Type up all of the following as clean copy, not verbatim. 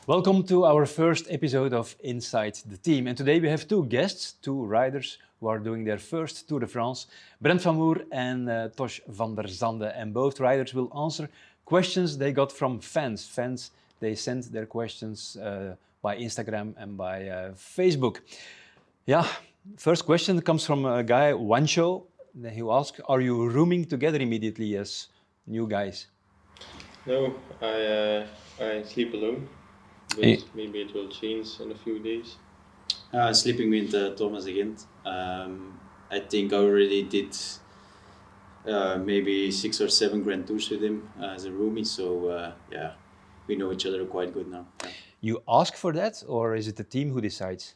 Welcome to our first episode of Inside the Team. And today we have two guests, two riders who are doing their first Tour de France, Brent van Moer and Tosh van der Sande. And both riders will answer questions they got from fans. Fans, they sent their questions by Instagram and by Facebook. Yeah, first question comes from a guy, Wancho, who asks, are you rooming together immediately as new guys? No, I sleep alone, but maybe it will change in a few days. Sleeping with Thomas again. I think I already did maybe 6 or 7 Grand Tours with him as a roomie, so yeah, we know each other quite good now. Yeah. You ask for that, or is it the team who decides?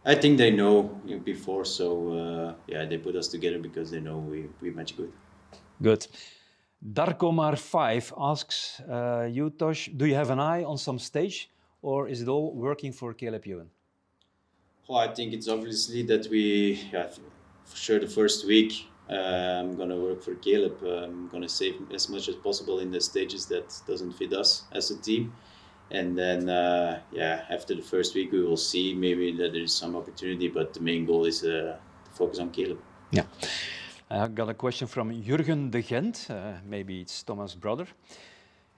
I think they know before, so yeah, they put us together because they know we match good. Good. Darkomar5 asks, you Tosh, do you have an eye on some stage, or is it all working for Caleb Ewan? Well, I think it's obviously that we, for sure the first week, I'm going to work for Caleb. I'm going to save as much as possible in the stages that doesn't fit us as a team. And then, after the first week, we will see maybe that there is some opportunity, but the main goal is to focus on Caleb. Yeah. I got a question from Jurgen de Gendt, maybe it's Thomas' brother.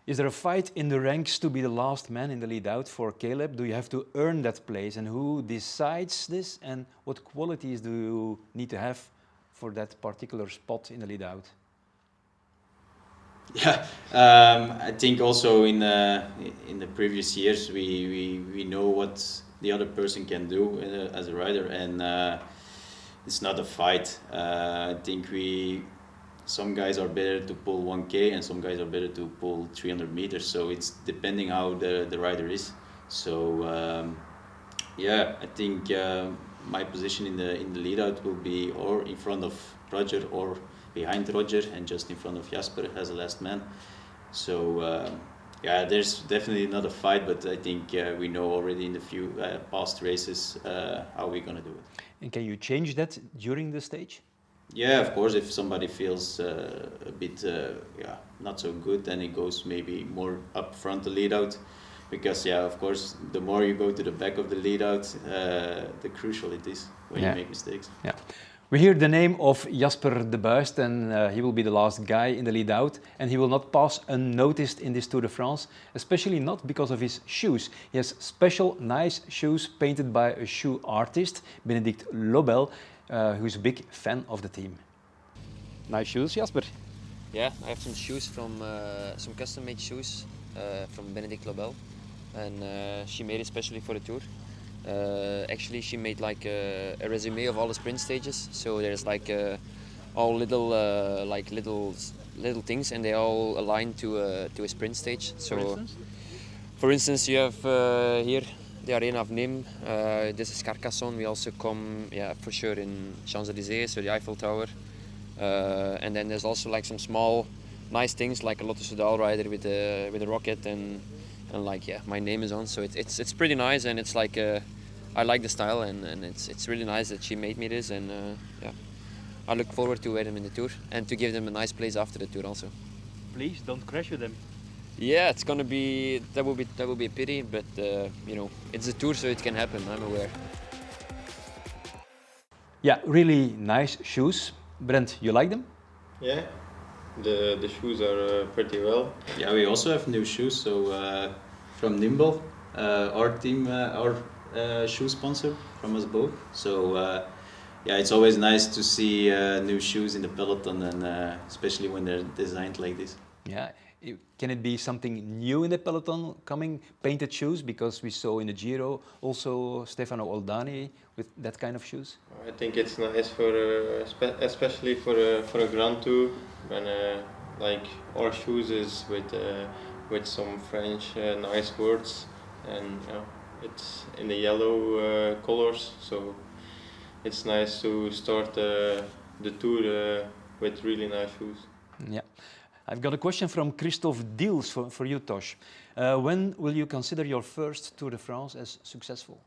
Is there a fight in the ranks to be the last man in the lead out for Caleb? Do you have to earn that place? And who decides this? And what qualities do you need to have for that particular spot in the lead out? Yeah, I think also in the previous years we know what the other person can do as a rider, and it's not a fight. I think some guys are better to pull 1K and some guys are better to pull 300 meters. So it's depending how the rider is. So I think my position in the lead out will be or in front of Roger or behind Roger and just in front of Jasper as the last man. So there's definitely not a fight, but I think we know already in the few past races how we're gonna do it. And can you change that during the stage? Yeah, of course. If somebody feels a bit not so good, then it goes maybe more up front the lead out, because of course the more you go to the back of the lead out, the crucial it is when you make mistakes. Yeah. We hear the name of Jasper de Buyst, and he will be the last guy in the lead out, and he will not pass unnoticed in this Tour de France, especially not because of his shoes. He has special, nice shoes painted by a shoe artist, Benedict Lobel, who's a big fan of the team. Nice shoes, Jasper. Yeah, I have some shoes from some custom-made shoes from Benedict Lobel, and she made it especially for the Tour. Actually, she made like a resume of all the sprint stages. So there's like all little little things, and they all align to a sprint stage. So, for instance, you have here the Arena of Nîmes. This is Carcassonne. We also come, for sure in Champs-Élysées, so the Eiffel Tower. And then there's also like some small, nice things like a Lotto-Soudal rider with a rocket and my name is on. So it's pretty nice, and it's like I like the style, and it's really nice that she made me this, and I look forward to wear them in the Tour and to give them a nice place after the Tour also. Please don't crash with them. Yeah, it's gonna be that would be a pity, but it's a Tour, so it can happen. I'm aware. Yeah, really nice shoes. Brent, you like them? Yeah, the shoes are pretty well. Yeah, we also have new shoes. So from Nimble, our team, our shoe sponsor from us both. So it's always nice to see new shoes in the peloton, and especially when they're designed like this. Yeah. Can it be something new in the peloton coming, painted shoes? Because we saw in the Giro also Stefano Oldani with that kind of shoes. I think it's nice for especially for a Grand Tour, when like our shoes is with some French nice words, and it's in the yellow colors, so it's nice to start the Tour with really nice shoes. Yeah. I've got a question from Christophe Diels for you, Tosh. When will you consider your first Tour de France as successful?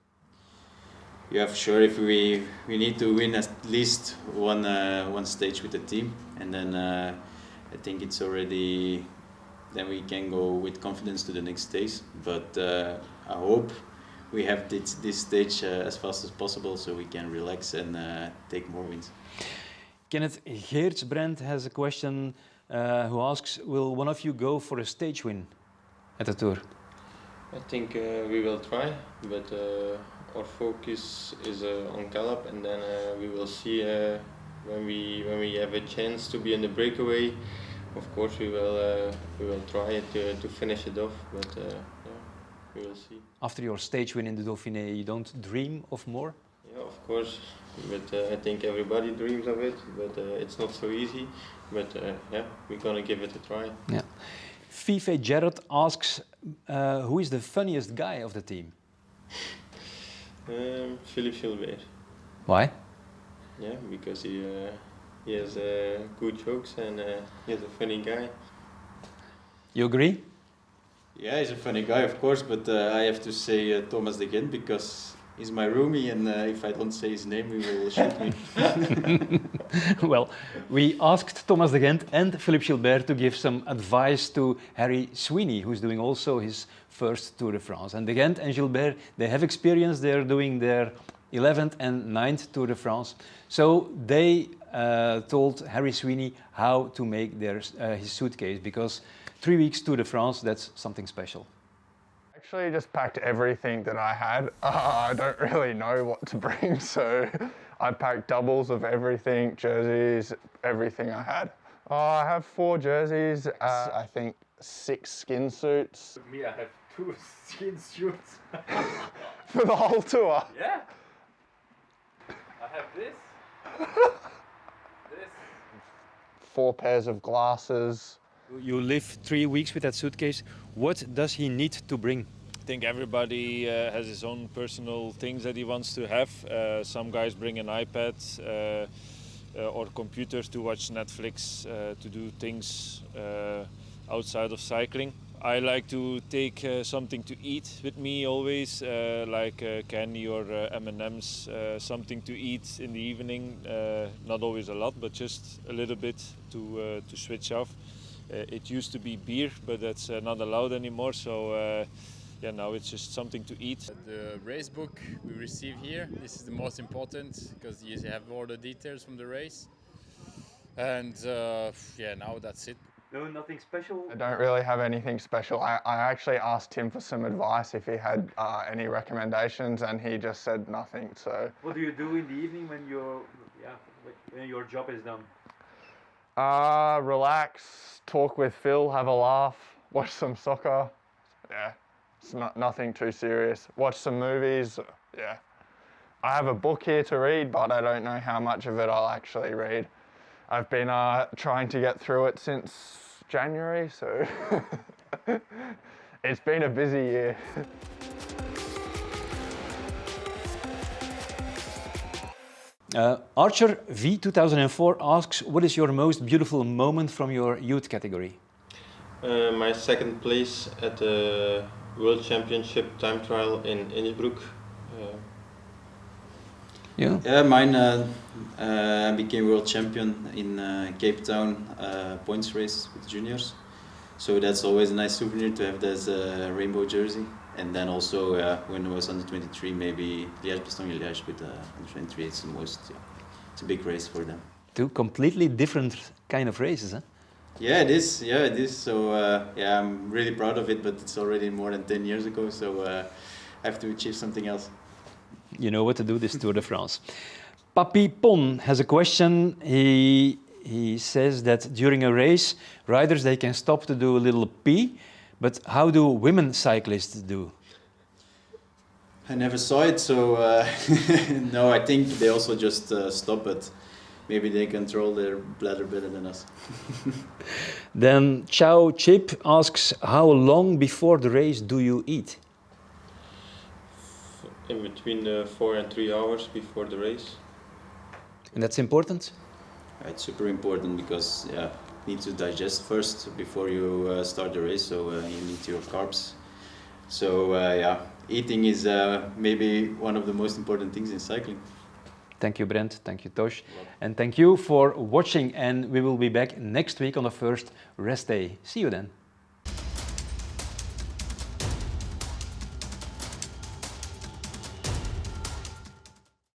Yeah, for sure. If we need to win at least one stage with the team, and then I think it's already then we can go with confidence to the next stage. But I hope we have this stage as fast as possible so we can relax and take more wins. Kenneth Geerts Brent has a question who asks, will one of you go for a stage win at the Tour? I think we will try, but our focus is on Gallup, and then we will see when we have a chance to be in the breakaway. Of course, we will try to finish it off, but we will see. After your stage win in the Dauphiné, you don't dream of more? Yeah, of course, but I think everybody dreams of it, but it's not so easy. But yeah, we're gonna give it a try. Yeah. Fife Gerard asks, who is the funniest guy of the team? Philippe Gilbert. Why? Yeah, because he has good jokes and he's a funny guy. You agree? Yeah, he's a funny guy, of course, but I have to say Thomas de Gendt because he's my roomie, and if I don't say his name, he will shoot me. Well, we asked Thomas de Gendt and Philippe Gilbert to give some advice to Harry Sweeny, who's doing also his first Tour de France. And de Gendt and Gilbert, they have experience. They're doing their 11th and 9th Tour de France. So they told Harry Sweeny how to make his suitcase, because 3 weeks Tour de France, that's something special. Actually just packed everything that I had. I don't really know what to bring, so I packed doubles of everything, jerseys, everything I had. I have 4 jerseys, I think 6 skin suits. For me, I have 2 skin suits. For the whole tour? Yeah. I have this. This. 4 pairs of glasses. You live 3 weeks with that suitcase. What does he need to bring? I think everybody has his own personal things that he wants to have. Some guys bring an iPad or computer to watch Netflix, to do things outside of cycling. I like to take something to eat with me always, like candy or M&Ms, something to eat in the evening. Not always a lot, but just a little bit to switch off. It used to be beer, but that's not allowed anymore. So yeah, now it's just something to eat. The race book we receive here, this is the most important because you have all the details from the race. And yeah, now that's it. No, nothing special? I don't really have anything special. I actually asked him for some advice if he had any recommendations, and he just said nothing. So. What do you do in the evening when your job is done? Relax, talk with Phil, have a laugh, watch some soccer. Yeah, it's nothing too serious. Watch some movies. Yeah. I have a book here to read, but I don't know how much of it I'll actually read. I've been trying to get through it since January, so it's been a busy year. Archer V 2004 asks, what is your most beautiful moment from your youth category? My second place at the World Championship time trial in Innsbruck. Yeah, mine I became world champion in Cape Town points race with juniors. So that's always a nice souvenir to have as a rainbow jersey. And then also when I was under 23, maybe Liège-Bastogne-Liège with under 23. It's the most, it's a big race for them. 2 completely different kind of races, huh? Yeah, it is. Yeah, it is. So yeah, I'm really proud of it. But it's already more than 10 years ago. So I have to achieve something else. You know what to do this Tour de France. Papi Pon has a question. He says that during a race, riders, they can stop to do a little pee, but how do women cyclists do? I never saw it, so no, I think they also just stop it. Maybe they control their bladder better than us. Then Chow Chip asks, how long before the race do you eat? In between 4 and 3 hours before the race. And that's important? It's super important because you need to digest first before you start the race, so you need your carbs. So yeah, eating is maybe one of the most important things in cycling. Thank you, Brent. Thank you, Tosh. And thank you for watching. And we will be back next week on the first rest day. See you then.